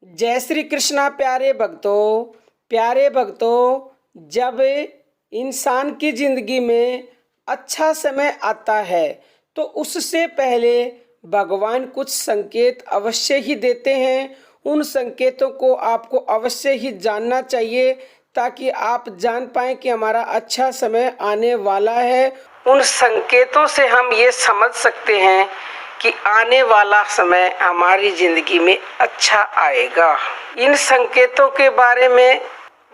जय श्री कृष्णा। प्यारे भक्तों, जब इंसान की ज़िंदगी में अच्छा समय आता है तो उससे पहले भगवान कुछ संकेत अवश्य ही देते हैं। उन संकेतों को आपको अवश्य ही जानना चाहिए ताकि आप जान पाएं कि हमारा अच्छा समय आने वाला है। उन संकेतों से हम ये समझ सकते हैं कि आने वाला समय हमारी जिंदगी में अच्छा आएगा। इन संकेतों के बारे में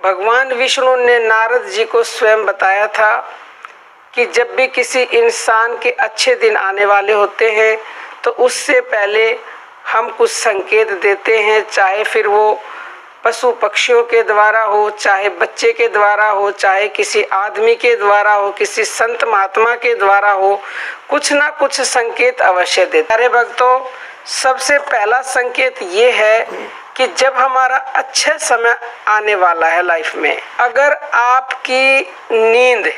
भगवान विष्णु ने नारद जी को स्वयं बताया था कि जब भी किसी इंसान के अच्छे दिन आने वाले होते हैं तो उससे पहले हम कुछ संकेत देते हैं, चाहे फिर वो पशु पक्षियों के द्वारा हो, चाहे बच्चे के द्वारा हो, चाहे किसी आदमी के द्वारा हो, किसी संत महात्मा के द्वारा हो, कुछ ना कुछ संकेत अवश्य देते। अरे भक्तों, सबसे पहला संकेत ये है कि जब हमारा अच्छा समय आने वाला है लाइफ में, अगर आपकी नींद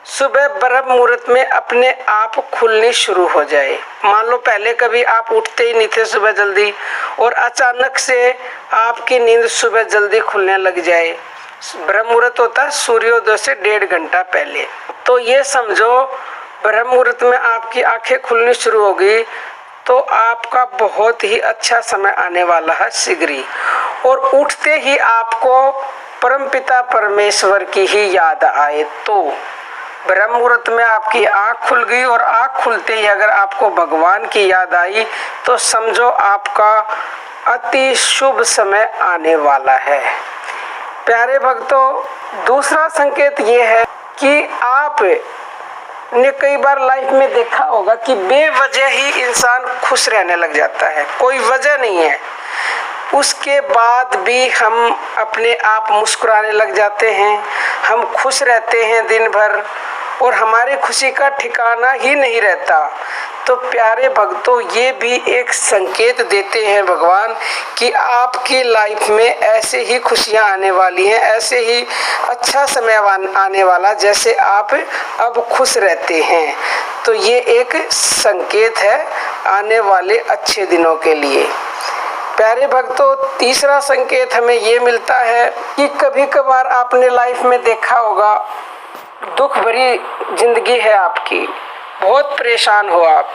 सुबह ब्रह्म मुहूर्त में अपने आप खुलनी शुरू हो जाए। मान लो पहले कभी आप उठते ही नहीं थे सुबह जल्दी और अचानक से आपकी नींद सुबह जल्दी खुलने लग जाए। ब्रह्म मुहूर्त होता है सूर्योदय से 1.5 घंटा पहले, तो ये समझो ब्रह्म मुहूर्त में आपकी आंखें खुलनी शुरू हो गई तो आपका बहुत ही अच्छा समय आने वाला है शीघ्र ही। और उठते ही आपको परमपिता परमेश्वर की ही याद आए तो ब्रह्म मुहूर्त में आपकी आँख खुल गई और आँख खुलते ही अगर आपको भगवान की याद आई तो समझो आपका अति शुभ समय आने वाला है। प्यारे भक्तों, दूसरा संकेत ये है कि आप ने कई बार लाइफ में देखा होगा कि बेवजह ही इंसान खुश रहने लग जाता है, कोई वजह नहीं है, उसके बाद भी हम अपने आप मुस्कुराने लग जाते हैं, हम खुश रहते हैं दिन भर और हमारी खुशी का ठिकाना ही नहीं रहता। तो प्यारे भक्तों, ये भी एक संकेत देते हैं भगवान कि आपकी लाइफ में ऐसे ही खुशियां आने वाली हैं, ऐसे ही अच्छा समय आने वाला जैसे आप अब खुश रहते हैं। तो ये एक संकेत है आने वाले अच्छे दिनों के लिए। प्यारे भक्तों, तीसरा संकेत हमें ये मिलता है कि कभी कभार आपने लाइफ में देखा होगा दुख भरी जिंदगी है आपकी, बहुत परेशान हो आप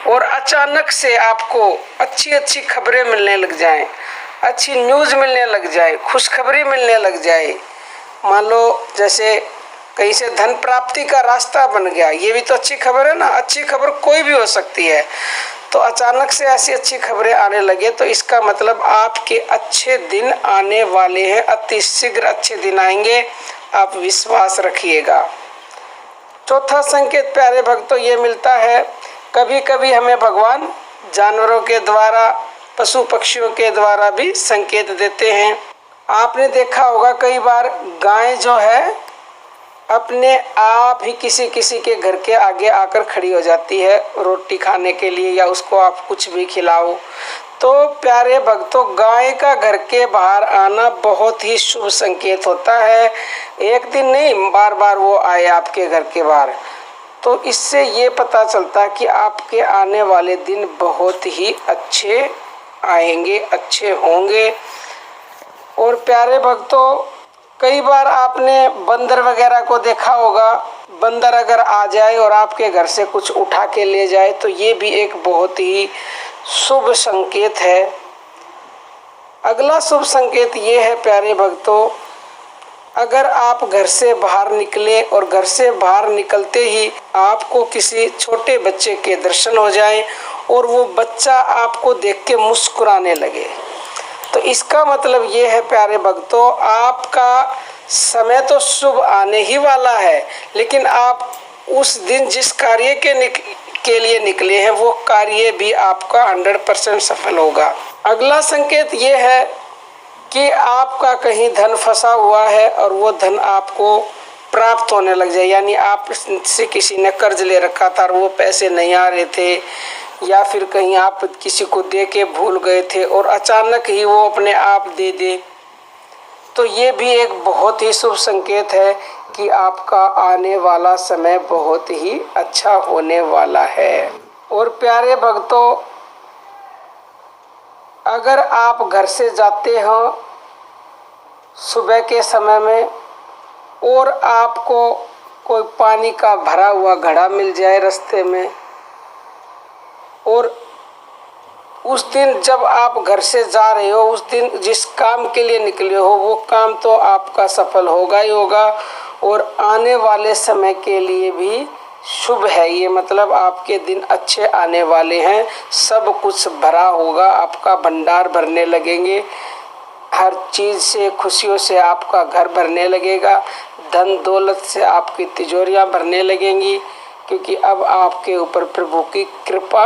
और अचानक से आपको अच्छी अच्छी खबरें मिलने लग जाएं, अच्छी न्यूज़ मिलने लग जाए, खुशखबरी मिलने लग जाए। मान लो जैसे कहीं से धन प्राप्ति का रास्ता बन गया, ये भी तो अच्छी खबर है ना। अच्छी खबर कोई भी हो सकती है, तो अचानक से ऐसी अच्छी खबरें आने लगे तो इसका मतलब आपके अच्छे दिन आने वाले हैं, अति शीघ्र अच्छे दिन आएंगे, आप विश्वास रखिएगा। चौथा संकेत प्यारे भक्तों ये मिलता है, कभी कभी हमें भगवान जानवरों के द्वारा, पशु पक्षियों के द्वारा भी संकेत देते हैं। आपने देखा होगा कई बार गाय जो है अपने आप ही किसी किसी के घर के आगे आकर खड़ी हो जाती है रोटी खाने के लिए, या उसको आप कुछ भी खिलाओ। तो प्यारे भक्तों, गाय का घर के बाहर आना बहुत ही शुभ संकेत होता है। एक दिन नहीं, बार बार वो आए आपके घर के बाहर, तो इससे ये पता चलता है कि आपके आने वाले दिन बहुत ही अच्छे आएंगे, अच्छे होंगे। और प्यारे भक्तों, कई बार आपने बंदर वगैरह को देखा होगा, बंदर अगर आ जाए और आपके घर से कुछ उठा के ले जाए तो ये भी एक बहुत ही शुभ संकेत है। अगला शुभ संकेत ये है प्यारे भक्तों, अगर आप घर से बाहर निकले और घर से बाहर निकलते ही आपको किसी छोटे बच्चे के दर्शन हो जाएं और वो बच्चा आपको देख के मुस्कुराने लगे, तो इसका मतलब ये है प्यारे भक्तों, आपका समय तो शुभ आने ही वाला है, लेकिन आप उस दिन जिस कार्य के लिए निकले हैं वो कार्य भी आपका 100% सफल होगा। अगला संकेत ये है कि आपका कहीं धन फंसा हुआ है और वो धन आपको प्राप्त होने लग जाए, यानी आप से किसी ने कर्ज ले रखा था और वो पैसे नहीं आ रहे थे, या फिर कहीं आप किसी को दे के भूल गए थे और अचानक ही वो अपने आप दे दे, तो ये भी एक बहुत ही शुभ संकेत है कि आपका आने वाला समय बहुत ही अच्छा होने वाला है। और प्यारे भक्तों, अगर आप घर से जाते हो सुबह के समय में और आपको कोई पानी का भरा हुआ घड़ा मिल जाए रास्ते में, और उस दिन जब आप घर से जा रहे हो, उस दिन जिस काम के लिए निकले हो वो काम तो आपका सफल होगा ही होगा, और आने वाले समय के लिए भी शुभ है ये। मतलब आपके दिन अच्छे आने वाले हैं, सब कुछ भरा होगा, आपका भंडार भरने लगेंगे, हर चीज़ से खुशियों से आपका घर भरने लगेगा, धन दौलत से आपकी तिजोरियां भरने लगेंगी, क्योंकि अब आपके ऊपर प्रभु की कृपा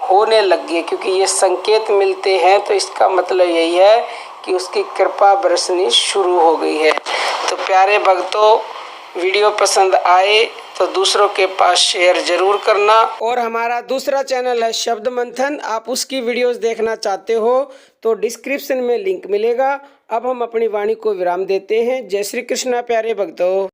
होने लगी है। क्योंकि ये संकेत मिलते हैं तो इसका मतलब यही है कि उसकी कृपा बरसनी शुरू हो गई है। तो प्यारे भक्तों, वीडियो पसंद आए तो दूसरों के पास शेयर जरूर करना, और हमारा दूसरा चैनल है शब्द मंथन, आप उसकी वीडियोस देखना चाहते हो तो डिस्क्रिप्शन में लिंक मिलेगा। अब हम अपनी वाणी को विराम देते हैं। जय श्री कृष्णा प्यारे भक्तों।